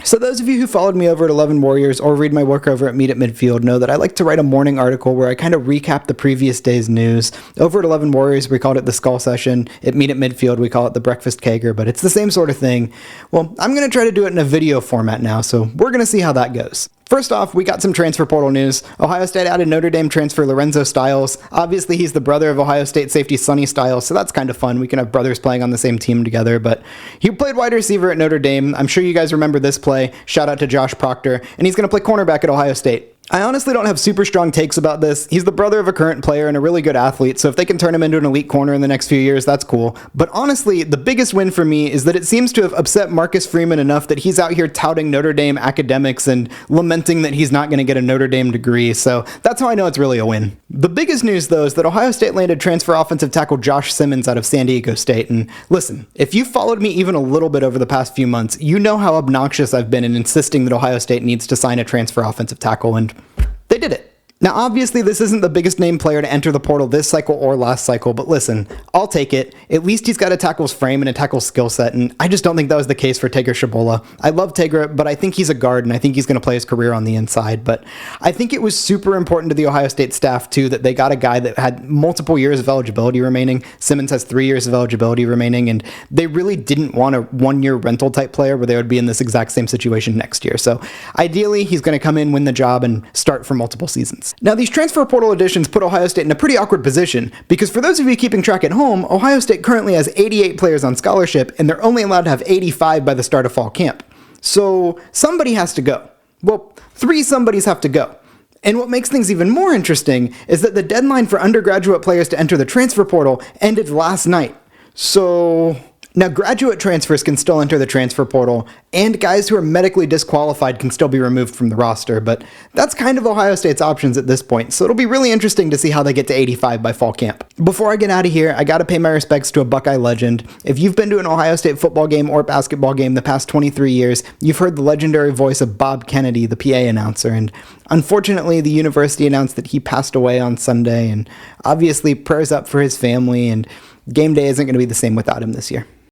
So those of you who followed me over at 11 Warriors or read my work over at Meet at Midfield know that I like to write a morning article where I kind of recap the previous day's news. Over at 11 Warriors, we called it the Skull Session. At Meet at Midfield, we call it the Breakfast Kegger, but it's the same sort of thing. Well, I'm going to try to do it in a video format now, so we're going to see how that goes. First off, we got some transfer portal news. Ohio State added Notre Dame transfer Lorenzo Styles. Obviously, he's the brother of Ohio State safety Sonny Styles, so that's kind of fun. We can have brothers playing on the same team together, but he played wide receiver at Notre Dame. I'm sure you guys remember this play. Shout out to Josh Proctor, and he's going to play cornerback at Ohio State. I honestly don't have super strong takes about this. He's the brother of a current player and a really good athlete, so if they can turn him into an elite corner in the next few years, that's cool. But honestly, the biggest win for me is that it seems to have upset Marcus Freeman enough that he's out here touting Notre Dame academics and lamenting that he's not going to get a Notre Dame degree, so that's how I know it's really a win. The biggest news, though, is that Ohio State landed transfer offensive tackle Josh Simmons out of San Diego State, and listen, if you followed me even a little bit over the past few months, you know how obnoxious I've been in insisting that Ohio State needs to sign a transfer offensive tackle, and they did it. Now, obviously, this isn't the biggest name player to enter the portal this cycle or last cycle, but listen, I'll take it. At least he's got a tackle's frame and a tackle's skill set, and I just don't think that was the case for Taker Shabola. I love Taker, but I think he's a guard, and I think he's going to play his career on the inside. But I think it was super important to the Ohio State staff, too, that they got a guy that had multiple years of eligibility remaining. Simmons has 3 years of eligibility remaining, and they really didn't want a one-year rental type player where they would be in this exact same situation next year. So ideally, he's going to come in, win the job, and start for multiple seasons. Now, these transfer portal additions put Ohio State in a pretty awkward position, because for those of you keeping track at home, Ohio State currently has 88 players on scholarship, and they're only allowed to have 85 by the start of fall camp. So somebody has to go. Well, 3 somebodies have to go. And what makes things even more interesting is that the deadline for undergraduate players to enter the transfer portal ended last night. So now, graduate transfers can still enter the transfer portal, and guys who are medically disqualified can still be removed from the roster, but that's kind of Ohio State's options at this point, so it'll be really interesting to see how they get to 85 by fall camp. Before I get out of here, I gotta pay my respects to a Buckeye legend. If you've been to an Ohio State football game or basketball game the past 23 years, you've heard the legendary voice of Bob Kennedy, the PA announcer, and unfortunately, the university announced that he passed away on Sunday, and obviously prayers up for his family, and game day isn't going to be the same without him this year.